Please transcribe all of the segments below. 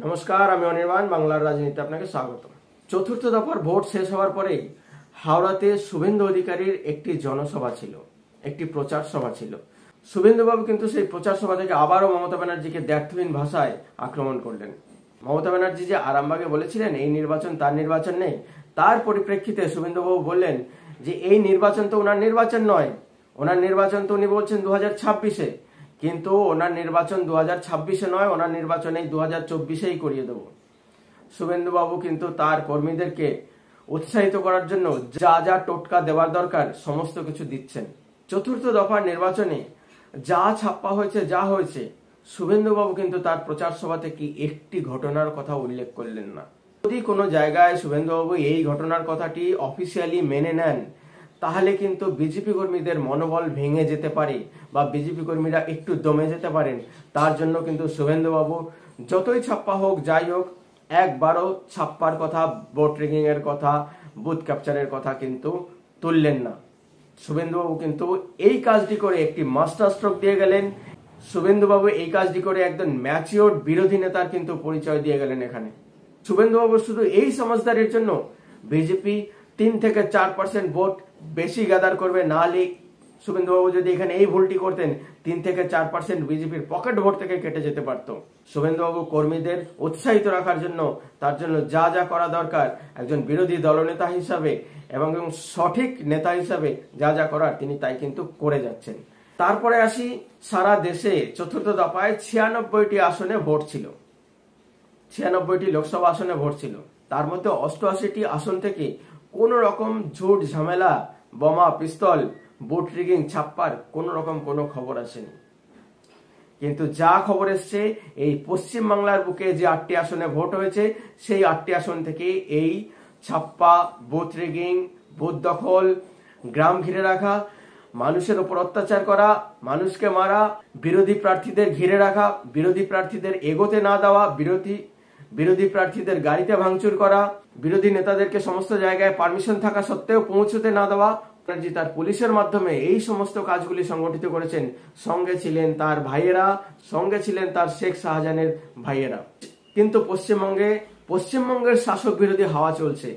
নমস্কার, আমি অনির্বাণ। বাংলার রাজনীতিতে আপনাকে স্বাগত। চতুর্থ দফার ভোট শেষ হওয়ার পরে হাওড়াতে শুভেন্দু অধিকারীর একটি জনসভা ছিল, একটি প্রচার সভা ছিল। শুভেন্দুবাবু কিন্তু সেই প্রচার সভা থেকে আবারও মমতা ব্যানার্জিকে দ্ব্যর্থহীন ভাষায় আক্রমণ করলেন। মমতা ব্যানার্জি যে আরামবাগে বলেছিলেন এই নির্বাচন তার নির্বাচন নেই, তার পরিপ্রেক্ষিতে শুভেন্দুবাবু বললেন যে এই নির্বাচন তো ওনার নির্বাচন নয়, ওনার নির্বাচন তো উনি বলছেন 2026-এ, কিন্তু ওনার নির্বাচন 2026-এ নয়, ওনার নির্বাচন এই 2024-এই করিয়ে দেব। শুভেন্দুবাবু কিন্তু তার কর্মীদেরকে উৎসাহিত করার জন্য যা যা টোটকা দেওয়ার দরকার সমস্ত কিছু দিচ্ছেন। চতুর্থ দফার নির্বাচনে যা ছাপ্পা হয়েছে, যা হয়েছে, শুভেন্দুবাবু কিন্তু তার প্রচার সভাতে কি একটি ঘটনার কথা উল্লেখ করলেন না। যদি কোনো জায়গায় শুভেন্দুবাবু এই ঘটনার কথাটি অফিসিয়ালি মেনে নেন, তাহলে কিন্তু বিজেপি কর্মীদের মনোবল ভেঙে যেতে পারে বা বিজেপি কর্মীরা একটু দমে যেতে পারেন। তার জন্য কিন্তু শুভেন্দুবাবু যতই ছাপ্পা হোক, যাই হোক, একবারও ছাপ্পার কথা, ভোট রিগিং এর কথা, বুথ ক্যাপচারের কথা কিন্তু তুললেন না। শুভেন্দুবাবু কিন্তু এই কাজটি করে একটি মাস্টার স্ট্রোক দিয়ে গেলেন। শুভেন্দুবাবু এই কাজটি করে একজন ম্যাচিওর বিরোধী নেতার কিন্তু পরিচয় দিয়ে গেলেন। এখানে শুভেন্দুবাবু শুধু এই সমঝদারির জন্য বিজেপি 3 থেকে 4% ভোট বেশি গ্যাদার করবে, নাহলে শুভেন্দুবাবু যদি এখানে এই ভুলটি করতেন 3 থেকে 4% বিজেপির পকেট ভোট থেকে কেটে যেতে পারত। শুভেন্দুবাবু কর্মীদের উৎসাহিত রাখার জন্য, তার জন্য যা যা করা দরকার একজন বিরোধী দলনেতা হিসাবে এবং সঠিক নেতা হিসাবে যা যা করার তিনি তাই কিন্তু করে যাচ্ছেন। তারপরে আসি, সারা দেশে চতুর্থ দফায় 96টি আসনে ভোট ছিল, 96টি লোকসভা আসনে ভোট ছিল। তার মধ্যে 88টি আসন থেকে কোন রকম ঝুট ঝামেলা, বোমা, পিস্তল, ভোট রিগিং, ছাপ্পার কোন রকম কোনো খবর আসেনি। কিন্তু যা খবর এসছে, এই পশ্চিমবাংলার বুকে যে 8টি আসনে ভোট হয়েছে, সেই 8টি আসন থেকে এই ছাপ্পা, ভোট রিগিং, ভোট দখল, গ্রাম ঘিরে রাখা, মানুষের উপর অত্যাচার করা, মানুষকে মারা, বিরোধী প্রার্থীদের ঘিরে রাখা, বিরোধী প্রার্থীদের এগোতে না দেওয়া, বিরোধী প্রার্থীদের গাড়িতে ভাঙচুর করা, বিরোধী নেতাদেরকে সমস্ত জায়গায় পারমিশন থাকা সত্ত্বেও পৌঁছতে না দেওয়া, তার পুলিশের মাধ্যমে এই সমস্ত কাজগুলি সংগঠিত করেছেন। সঙ্গে ছিলেন তার ভাইয়েরা, সঙ্গে ছিলেন তার শেখ শাহজাহানের ভাইয়েরা। কিন্তু পশ্চিমবঙ্গের শাসক বিরোধী হাওয়া চলছে।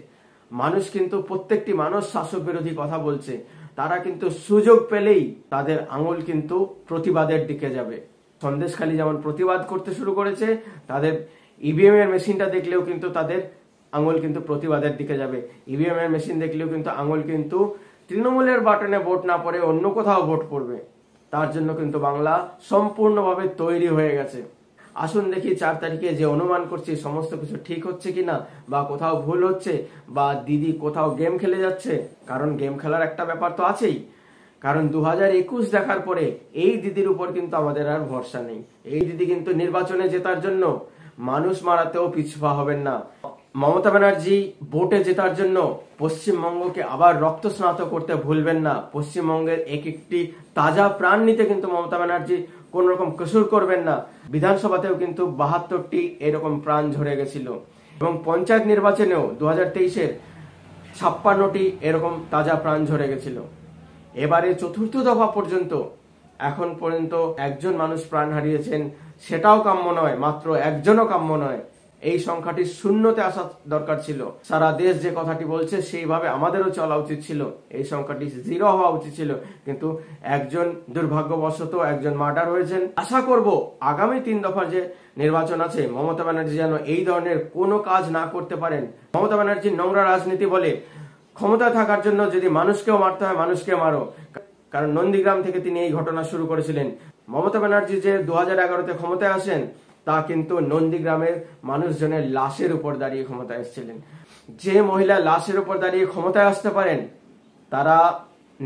মানুষ কিন্তু, প্রত্যেকটি মানুষ শাসক বিরোধী কথা বলছে। তারা কিন্তু সুযোগ পেলেই তাদের আঙুল কিন্তু প্রতিবাদের দিকে যাবে। সন্দেশখালী যেমন প্রতিবাদ করতে শুরু করেছে, তাদের ইভিএম এর মেশিনটা দেখলেও কিন্তু তাদের আঙুল কিন্তু প্রতিবাদের দিকে যাবে। ইভিএম এর মেশিন দেখলেও কিন্তু আঙুল কিন্তু তৃণমূলের বাটনে ভোট না পড়ে অন্য কোথাও ভোট পড়বে। তার জন্য কিন্তু বাংলা সম্পূর্ণভাবে তৈরি হয়ে গেছে। আসুন দেখি 4 তারিখে যে অনুমান করছি সমস্ত কিছু ঠিক হচ্ছে কিনা, বা কোথাও ভুল হচ্ছে, বা দিদি কোথাও গেম খেলে যাচ্ছে। কারণ গেম খেলার একটা ব্যাপার তো আছেই। কারণ 2021 দেখার পরে এই দিদির উপর কিন্তু আমাদের আর ভরসা নেই। এই দিদি কিন্তু নির্বাচনে জেতার জন্য মানুষ মারাতেও পিছপা হবেন না। মমতা ব্যানার্জি ভোটে জেতার জন্য পশ্চিমবঙ্গকে আবার রক্তস্নাত করতে ভুলবেন না। পশ্চিমবঙ্গের একটি তাজা প্রাণ নিতে কিন্তু মমতা ব্যানার্জি কোন রকম কসুর করবেন না। বিধানসভাতেও কিন্তু 72টি এরকম প্রাণ ঝরে গেছিল, এবং পঞ্চায়েত নির্বাচনেও 2023-এর 56টি এরকম তাজা প্রাণ ঝরে গেছিল। এবারে চতুর্থ দফা পর্যন্ত এখন পর্যন্ত একজন মানুষ প্রাণ হারিয়েছেন, সেটাও কাম্য নয়। মাত্র একজনও কাম্য নয়। এই সংখ্যাটি শূন্যতে আসা দরকার ছিল। সারা দেশ যে কথাটি বলছে সেইভাবে আমাদেরও চলা উচিত ছিল। এই সংখ্যাটি 0 হওয়া উচিত ছিল, কিন্তু একজন দুর্ভাগ্যবশত একজন মার্ডার হয়েছেন। আশা করব আগামী 3 দফার যে নির্বাচন আছে, মমতা ব্যানার্জি যেন এই ধরনের কোনো কাজ না করতে পারেন। মমতা ব্যানার্জি নোংরা রাজনীতি বলে, ক্ষমতায় থাকার জন্য যদি মানুষকেও মারতে হয় মানুষকে মারো। কারণ নন্দীগ্রাম থেকে তিনি এই ঘটনা শুরু করেছিলেন। মমতা ব্যানার্জি যে 2011-তে ক্ষমতায় আসেন, তা কিন্তু নন্দীগ্রামের মানুষজনের লাশের উপর দাঁড়িয়ে ক্ষমতায় এসেছিলেন। যে মহিলা লাশের উপর দাঁড়িয়ে ক্ষমতায় আসতে পারেন, তারা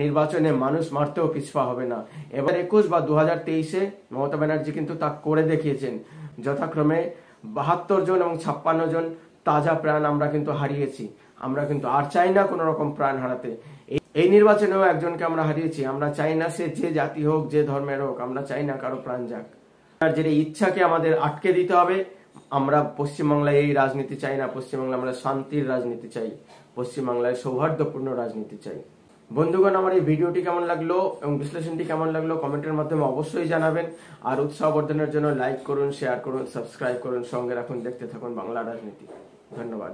নির্বাচনে মানুষ মারতেও পিছপা হবে না। এবার 21 বা 2023-এ মমতা ব্যানার্জি কিন্তু তা করে দেখিয়েছেন। যথাক্রমে 72 জন এবং 56 জন তাজা প্রাণ আমরা কিন্তু হারিয়েছি। আমরা কিন্তু আর চাই না কোন রকম প্রাণ হারাতে। এই নির্বাচনেও একজনকে আমরা হারিয়েছি। আমরা চাই না সে যে জাতি হোক, যে ধর্মের হোক, আমরা চাই না কারো প্রাণ যাক। আর যে ইচ্ছাকে আমাদের আটকে দিতে হবে। আমরা পশ্চিমবাংলায় এই রাজনীতি চাই না। পশ্চিমবাংলায় আমরা শান্তির রাজনীতি চাই, পশ্চিমবাংলায় সৌহার্দ্যপূর্ণ রাজনীতি চাই। বন্ধুগণ, আমার এই ভিডিওটি কেমন লাগলো এবং বিশ্লেষণটি কেমন লাগলো কমেন্টের মাধ্যমে অবশ্যই জানাবেন। আর উৎসাহ বর্ধনের জন্য লাইক করুন, শেয়ার করুন, সাবস্ক্রাইব করুন, সঙ্গে রাখুন, দেখতে থাকুন বাংলা রাজনীতি। ধন্যবাদ।